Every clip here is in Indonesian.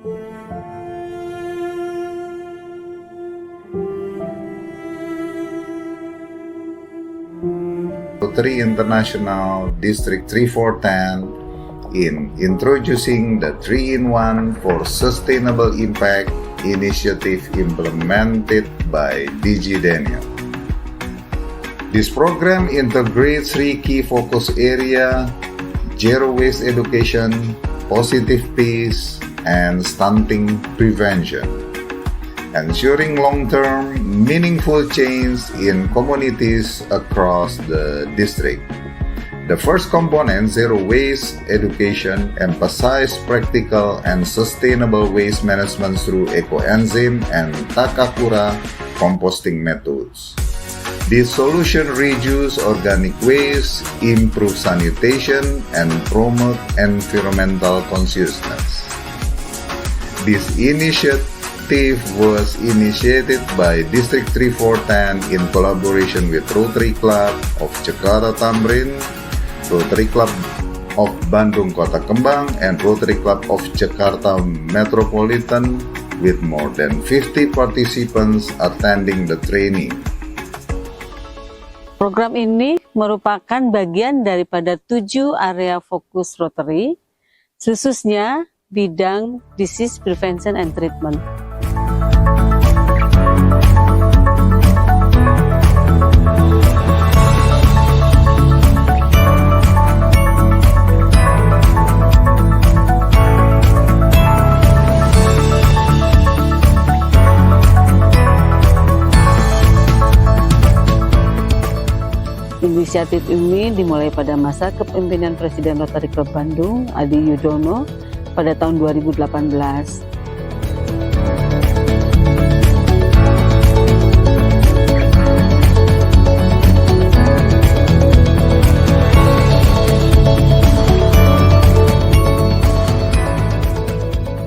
Rotary International District 3410 in introducing the 3-in-1 for Sustainable Impact initiative implemented by DG Daniel. This program integrates 3 key focus areas: zero waste education, positive peace, and stunting prevention, ensuring long-term, meaningful change in communities across the district. The first component, zero waste education, emphasizes practical and sustainable waste management through ecoenzyme and Takakura composting methods. This solution reduces organic waste, improve sanitation, and promote environmental consciousness. This initiative was initiated by District 3410 in collaboration with Rotary Club of Jakarta Tamrin, Rotary Club of Bandung Kota Kembang, and Rotary Club of Jakarta Metropolitan, with more than 50 participants attending the training. Program ini merupakan bagian daripada 7 area fokus Rotary, khususnya bidang disease prevention and treatment. Inisiatif ini dimulai pada masa kepemimpinan Presiden Rotary Club Bandung, Adi Yudono, pada tahun 2018.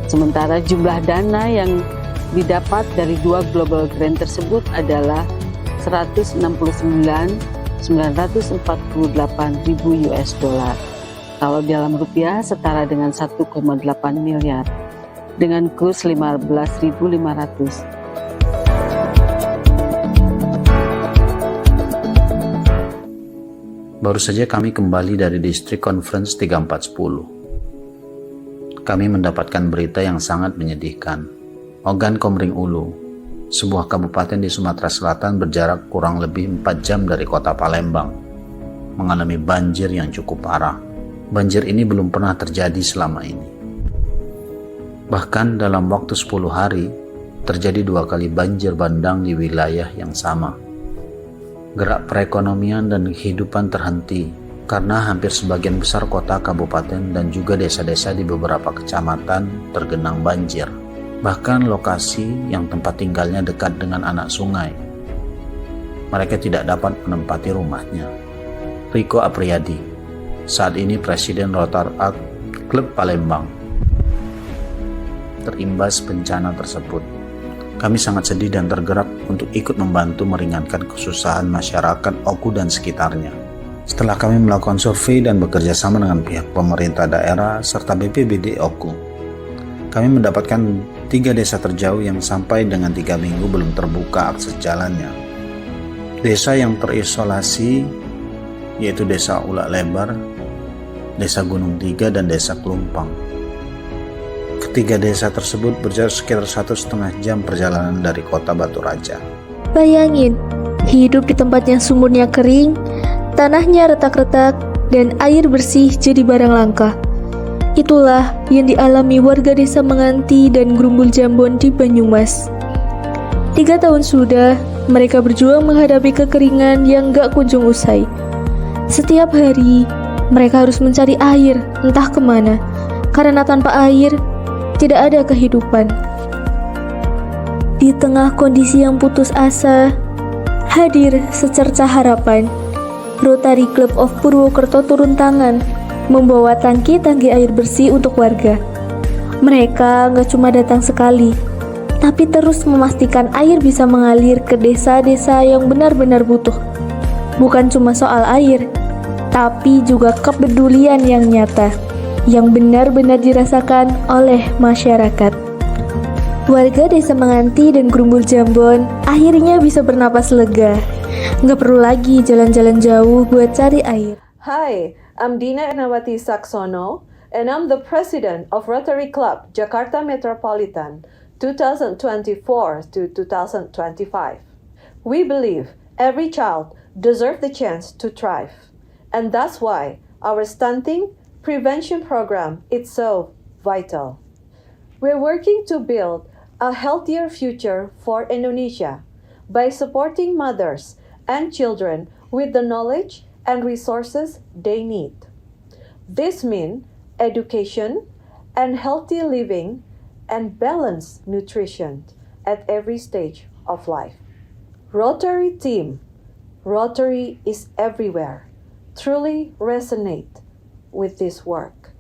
Sementara jumlah dana yang didapat dari 2 global grant tersebut adalah 169.948.000 US dollar. Kalau dalam rupiah setara dengan 1,8 miliar dengan kurs 15.500. Baru saja kami kembali dari District Conference 3410. Kami mendapatkan berita yang sangat menyedihkan. Ogan Komering Ulu, sebuah kabupaten di Sumatera Selatan berjarak kurang lebih 4 jam dari kota Palembang, mengalami banjir yang cukup parah. Banjir ini belum pernah terjadi selama ini. Bahkan dalam waktu 10 hari, terjadi 2 kali banjir bandang di wilayah yang sama. Gerak perekonomian dan kehidupan terhenti, karena hampir sebagian besar kota, kabupaten, dan juga desa-desa di beberapa kecamatan tergenang banjir. Bahkan lokasi yang tempat tinggalnya dekat dengan anak sungai. Mereka tidak dapat menempati rumahnya. Riko Apriyadi, saat ini Presiden Rotary Club Palembang, terimbas bencana tersebut. Kami sangat sedih dan tergerak untuk ikut membantu meringankan kesusahan masyarakat Oku dan sekitarnya. Setelah kami melakukan survei dan bekerja sama dengan pihak pemerintah daerah serta BPBD Oku, kami mendapatkan 3 desa terjauh yang sampai dengan 3 minggu belum terbuka akses jalannya. Desa yang terisolasi yaitu Desa Ulak Lebar, Desa Gunung Tiga, dan Desa Klumpang. Ketiga desa tersebut berjarak sekitar 1,5 jam perjalanan dari kota Batu Raja. Bayangin, hidup di tempat yang sumurnya kering, tanahnya retak-retak, dan air bersih jadi barang langka. Itulah yang dialami warga desa Menganti dan Grumbul Jambon di Banyumas. 3 tahun sudah mereka berjuang menghadapi kekeringan yang gak kunjung usai. Setiap hari mereka harus mencari air entah kemana, karena tanpa air tidak ada kehidupan. Di tengah kondisi yang putus asa, hadir secercah harapan. Rotary Club of Purwokerto turun tangan membawa tangki-tangki air bersih untuk warga. Mereka nggak cuma datang sekali, tapi terus memastikan air bisa mengalir ke desa-desa yang benar-benar butuh. Bukan cuma soal air, tapi juga kepedulian yang nyata. yang benar-benar dirasakan oleh masyarakat. Warga Desa Menganti dan Grumbul Jambon akhirnya bisa bernapas lega. Nggak perlu lagi jalan-jalan jauh buat cari air. Hi, I'm Dina Ernawati Saksono, and I'm the president of Rotary Club Jakarta Metropolitan 2024 to 2025. We believe every child deserves the chance to thrive, and that's why our stunting prevention program is so vital. We're working to build a healthier future for Indonesia by supporting mothers and children with the knowledge and resources they need. This means education and healthy living and balanced nutrition at every stage of life. Rotary team, Rotary is everywhere, truly resonate with this work.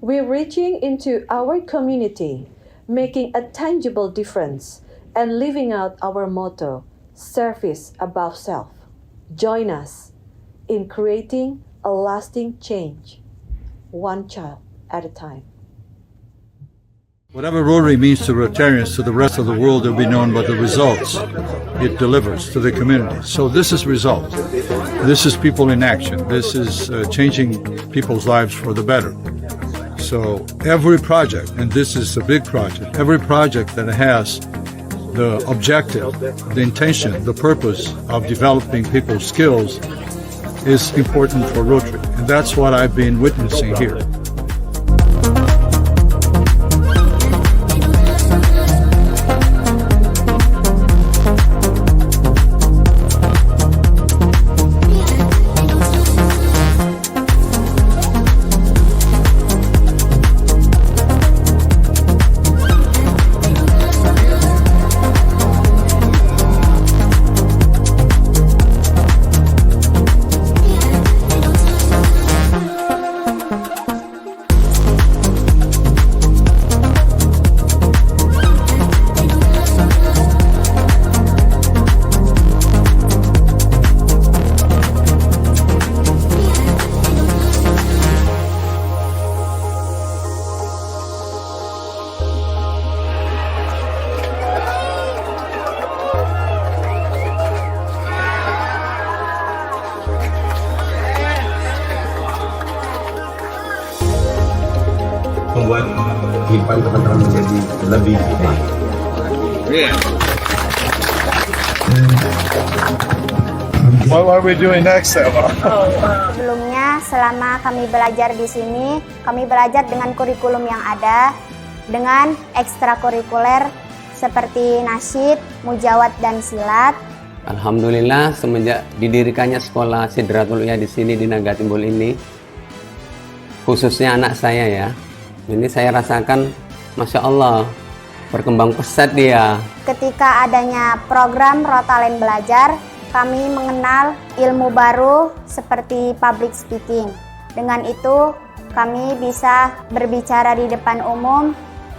We're reaching into our community, making a tangible difference and living out our motto, service above self. Join us in creating a lasting change, one child at a time. Whatever Rotary means to Rotarians, to the rest of the world, will be known by the results it delivers to the community. So this is results. This is people in action. This is changing people's lives for the better. So every project, and this is a big project, every project that has the objective, the intention, the purpose of developing people's skills is important for Rotary. And that's what I've been witnessing here. Membuat kehidupan teman-teman menjadi lebih baik. What are we doing next, Eva? Sebelumnya, selama kami belajar di sini, kami belajar dengan kurikulum yang ada, dengan ekstrakurikuler seperti nasyid, mujawad, dan silat. Alhamdulillah, semenjak didirikannya sekolah Sidratul Ulya di sini di Naga Timbul ini, khususnya anak saya ya, ini saya rasakan, Masya Allah, berkembang pesat dia. Ketika adanya program Rotalen Belajar, kami mengenal ilmu baru seperti public speaking. Dengan itu, kami bisa berbicara di depan umum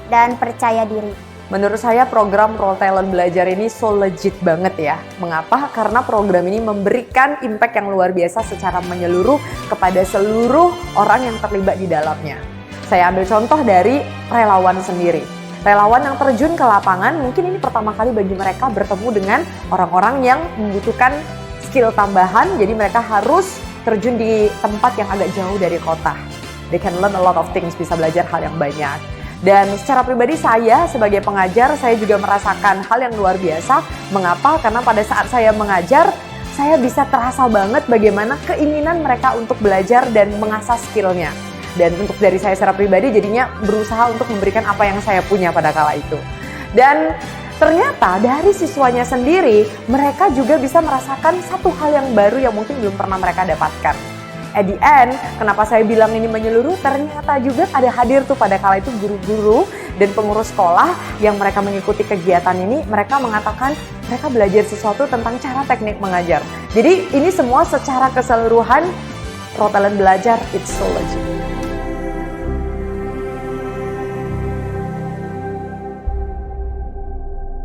dan percaya diri. Menurut saya program Rotalen Belajar ini so legit banget ya. Mengapa? Karena program ini memberikan impact yang luar biasa secara menyeluruh kepada seluruh orang yang terlibat di dalamnya. Saya ambil contoh dari relawan sendiri. Relawan yang terjun ke lapangan, mungkin ini pertama kali bagi mereka bertemu dengan orang-orang yang membutuhkan skill tambahan, jadi mereka harus terjun di tempat yang agak jauh dari kota. They can learn a lot of things, bisa belajar hal yang banyak. Dan secara pribadi saya sebagai pengajar, saya juga merasakan hal yang luar biasa. Mengapa? Karena pada saat saya mengajar, saya bisa terasa banget bagaimana keinginan mereka untuk belajar dan mengasah skillnya. Dan untuk dari saya secara pribadi jadinya berusaha untuk memberikan apa yang saya punya pada kala itu. Dan ternyata dari siswanya sendiri, mereka juga bisa merasakan satu hal yang baru yang mungkin belum pernah mereka dapatkan. At the end, kenapa saya bilang ini menyeluruh? Ternyata juga ada hadir tuh pada kala itu guru-guru dan pengurus sekolah yang mereka mengikuti kegiatan ini, mereka mengatakan mereka belajar sesuatu tentang cara teknik mengajar. Jadi ini semua secara keseluruhan Rotalen Belajar, it's so legit.